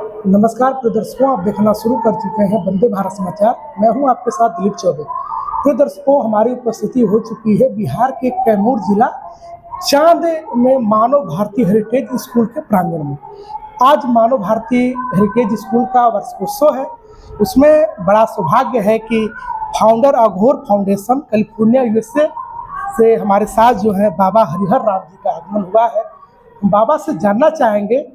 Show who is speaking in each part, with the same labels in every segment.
Speaker 1: नमस्कार प्रिय दर्शकों, आप देखना शुरू कर चुके हैं वंदे भारत समाचार। मैं हूं आपके साथ दिलीप चौबे। प्रिय दर्शकों, हमारी उपस्थिति हो चुकी है बिहार के कैमूर जिला चांद में मानव भारती हेरिटेज स्कूल के प्रांगण में। आज मानव भारती हेरिटेज स्कूल का वार्षिकोत्सव है। उसमें बड़ा सौभाग्य है कि फाउंडर अघोर फाउंडेशन कैलिफोर्निया यूएसए से हमारे साथ जो है बाबा हरिहर राम जी का आगमन हुआ है। हम बाबा से जानना चाहेंगे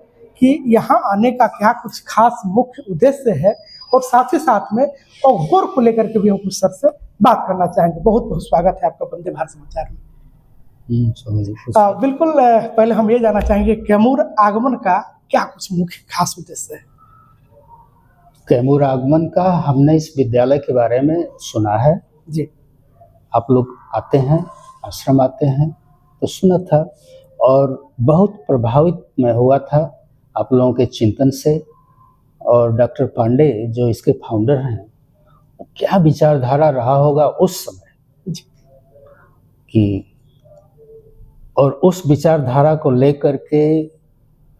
Speaker 1: कि यहाँ आने का क्या कुछ खास मुख्य उद्देश्य है, और साथ ही साथ में अघोर को लेकर के भी हम कुछ सर से बात करना चाहेंगे। बहुत बहुत स्वागत है आपका वंदे भारत समाचार में। बिल्कुल, पहले हम ये जानना चाहेंगे कैमूर आगमन का क्या कुछ मुख्य खास उद्देश्य है।
Speaker 2: कैमूर आगमन का हमने इस विद्यालय के बारे में सुना है
Speaker 1: जी।
Speaker 2: आप लोग आते हैं, आश्रम आते हैं तो सुना था और बहुत प्रभावित मैं हुआ था आप लोगों के चिंतन से। और डॉक्टर पांडे जो इसके फाउंडर हैं, क्या विचारधारा रहा होगा उस समय
Speaker 1: जी।
Speaker 2: कि और उस विचारधारा को लेकर के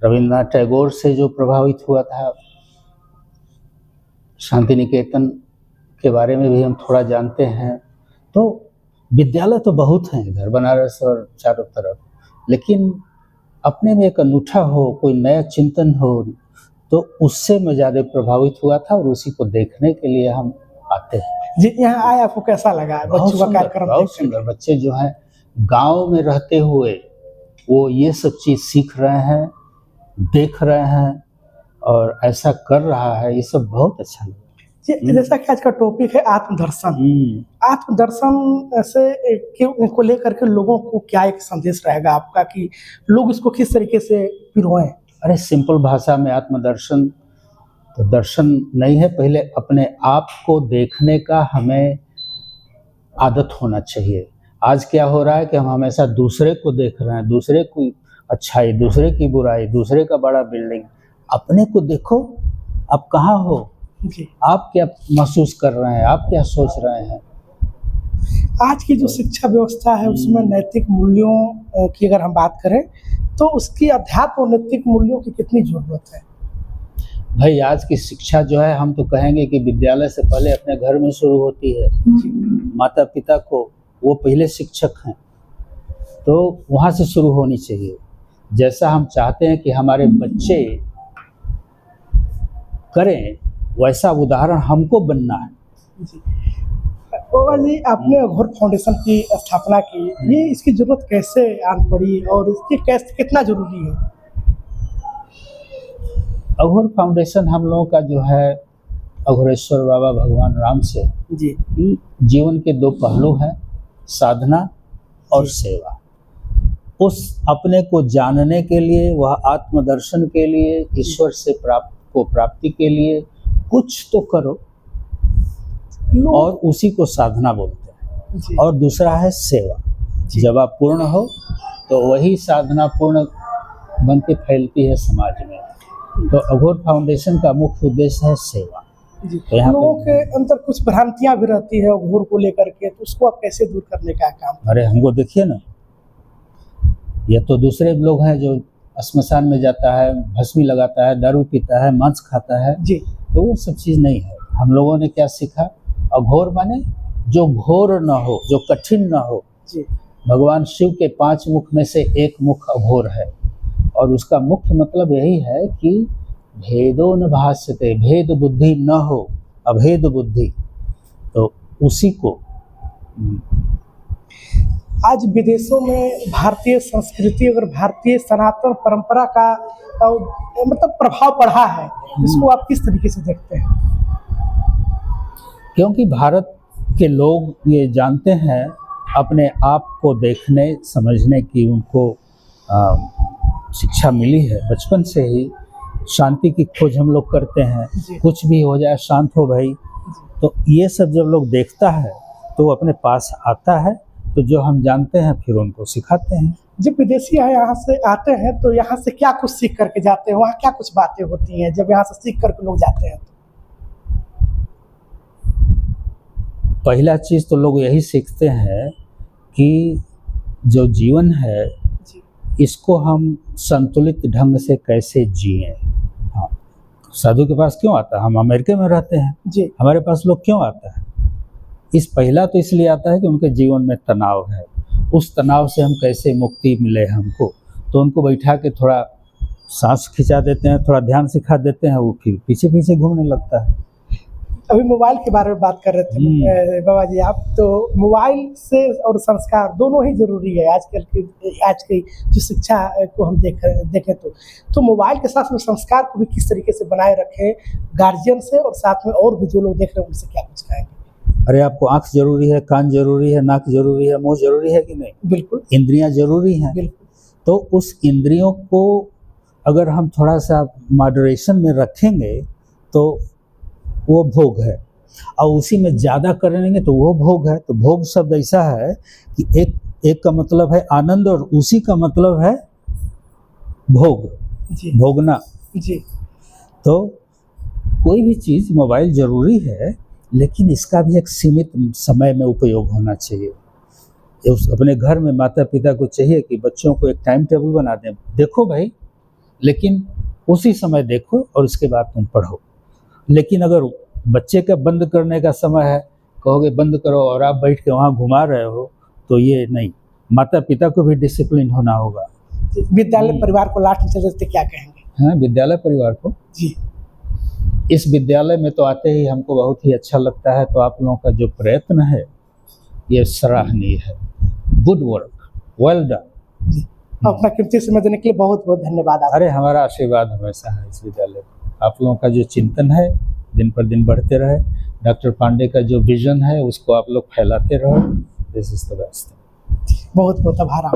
Speaker 2: रविन्द्रनाथ टैगोर से जो प्रभावित हुआ था, शांति निकेतन के बारे में भी हम थोड़ा जानते हैं। तो विद्यालय तो बहुत हैं इधर बनारस और चारों तरफ, लेकिन अपने में एक अनूठा हो, कोई नया चिंतन हो, तो उससे मैं ज़्यादा प्रभावित हुआ था और उसी को देखने के लिए हम आते हैं।
Speaker 1: जी, यहाँ आए आपको कैसा लगा?
Speaker 2: बहुत सुंदर बच्चे जो हैं गांव में रहते हुए वो ये सब चीज़ सीख रहे हैं, देख रहे हैं और ऐसा कर रहा है, ये सब बहुत अच्छा लगा।
Speaker 1: जैसा कि आज का टॉपिक है आत्मदर्शन। आत्मदर्शन से को लेकर के लोगों को क्या एक संदेश रहेगा आपका कि लोग इसको किस तरीके से पिरोएं?
Speaker 2: अरे सिंपल भाषा में आत्मदर्शन तो दर्शन नहीं है, पहले अपने आप को देखने का हमें आदत होना चाहिए। आज क्या हो रहा है कि हम हमेशा दूसरे को देख रहे हैं, दूसरे की अच्छाई, दूसरे की बुराई, दूसरे का बड़ा बिल्डिंग। अपने को देखो, आप कहाँ हो, आप क्या महसूस कर रहे हैं, आप क्या सोच रहे हैं।
Speaker 1: आज की जो शिक्षा व्यवस्था है उसमें नैतिक मूल्यों की अगर हम बात करें तो उसकी अध्यात्म और नैतिक मूल्यों की कितनी जरूरत है?
Speaker 2: भाई आज की शिक्षा जो है, हम तो कहेंगे कि विद्यालय से पहले अपने घर में शुरू होती है। माता पिता को वो पहले शिक्षक हैं, तो वहाँ से शुरू होनी चाहिए। जैसा हम चाहते हैं कि हमारे बच्चे करें, वैसा उदाहरण हमको बनना है।
Speaker 1: जी। बाबा जी, आपने अघोर फाउंडेशन की स्थापना की, ये इसकी जरूरत कैसे आन पड़ी और इसकी कैसे कितना जरूरी है?
Speaker 2: अघोर फाउंडेशन हम लोगों का जो है अघोरेश्वर बाबा भगवान राम से
Speaker 1: जी
Speaker 2: जीवन के दो पहलू हैं, साधना और सेवा। उस अपने को जानने के लिए, वह आत्मदर्शन के लिए, ईश्वर से प्राप्ति के लिए कुछ तो करो, और उसी को साधना बोलते हैं। और दूसरा है सेवा। जब आप पूर्ण हो तो वही साधना पूर्ण बन के फैलती है समाज में। तो अघोर फाउंडेशन का मुख्य उद्देश्य है सेवा।
Speaker 1: तो यहाँ लोगों के अंदर कुछ भ्रांतियां भी रहती है अघोर को लेकर के, तो उसको आप कैसे दूर करने का काम?
Speaker 2: अरे हमको देखिए ना, ये तो दूसरे लोग हैं जो श्मशान में जाता है, भस्मी लगाता है, दारू पीता है, मांस खाता है जी, तो वो सब चीज़ नहीं है। हम लोगों ने क्या सीखा? अघोर माने जो घोर न हो, जो कठिन न हो जी। भगवान शिव के 5 मुख में से एक मुख अघोर है, और उसका मुख्य मतलब यही है कि भेदो न भास्यते, भेद बुद्धि न हो, अभेद बुद्धि। तो उसी को
Speaker 1: आज विदेशों में भारतीय संस्कृति और भारतीय सनातन परंपरा का मतलब प्रभाव पड़ा है, इसको आप किस तरीके से देखते हैं?
Speaker 2: क्योंकि भारत के लोग ये जानते हैं, अपने आप को देखने समझने की उनको शिक्षा मिली है बचपन से ही। शांति की खोज हम लोग करते हैं, कुछ भी हो जाए शांत हो भाई। तो ये सब जब लोग देखता है तो अपने पास आता है, तो जो हम जानते हैं फिर उनको सिखाते हैं।
Speaker 1: जब विदेशी यहाँ से आते हैं तो यहाँ से क्या कुछ सीख करके जाते हैं? वहाँ क्या कुछ बातें होती हैं जब यहाँ से सीख करके लोग जाते हैं?
Speaker 2: पहला चीज़ तो लोग यही सीखते हैं कि जो जीवन है इसको हम संतुलित ढंग से कैसे जिएं। हाँ, साधु के पास क्यों आता है? हम अमेरिका में रहते हैं,
Speaker 1: जी
Speaker 2: हमारे पास लोग क्यों आता है? इस पहला तो इसलिए आता है कि उनके जीवन में तनाव है, उस तनाव से हम कैसे मुक्ति मिले हमको, तो उनको बैठा के थोड़ा सांस खिंचा देते हैं, थोड़ा ध्यान सिखा देते हैं, वो फिर पीछे पीछे घूमने लगता है।
Speaker 1: अभी मोबाइल के बारे में बात कर रहे थे बाबा जी आप, तो मोबाइल से और संस्कार दोनों ही जरूरी है आज की जो शिक्षा को हम देखें तो मोबाइल के साथ में संस्कार को भी किस तरीके से बनाए रखें गार्जियन से, और साथ में और भी जो लोग देख रहे हैं उनसे क्या कुछ कहेंगे?
Speaker 2: अरे आपको आँख जरूरी है, कान जरूरी है, नाक जरूरी है, मुंह जरूरी है कि नहीं?
Speaker 1: बिल्कुल
Speaker 2: इंद्रियां जरूरी हैं।
Speaker 1: बिल्कुल।
Speaker 2: तो उस इंद्रियों को अगर हम थोड़ा सा मॉडरेशन में रखेंगे तो वो भोग है, और उसी में ज़्यादा करेंगे तो वो भोग है। तो भोग शब्द ऐसा है कि एक का मतलब है आनंद और उसी का मतलब है भोग,
Speaker 1: जी
Speaker 2: भोगना।
Speaker 1: जी
Speaker 2: तो कोई भी चीज़ मोबाइल ज़रूरी है, लेकिन इसका भी एक सीमित समय में उपयोग होना चाहिए। अपने घर में माता पिता को चाहिए कि बच्चों को एक टाइम टेबल बना दें, देखो भाई, लेकिन उसी समय देखो और उसके बाद तुम पढ़ो। लेकिन अगर बच्चे का बंद करने का समय है, कहोगे बंद करो और आप बैठ के वहाँ घुमा रहे हो, तो ये नहीं। माता पिता को भी डिसिप्लिन होना होगा।
Speaker 1: विद्यालय परिवार को लाठी चलते क्या कहेंगे?
Speaker 2: हाँ, विद्यालय परिवार को
Speaker 1: जी,
Speaker 2: इस विद्यालय में तो आते ही हमको बहुत ही अच्छा लगता है। तो आप लोगों का जो प्रयत्न है ये सराहनीय है। Good work, well done.
Speaker 1: जी। अपना कीमती समय देने के लिए बहुत बहुत धन्यवाद।
Speaker 2: अरे हमारा आशीर्वाद हमेशा है इस विद्यालय को। आप लोगों का जो चिंतन है दिन पर दिन बढ़ते रहे। डॉक्टर पांडे का जो विजन है उसको आप लोग फैलाते रहो। This is the best.
Speaker 1: बहुत बहुत आभार।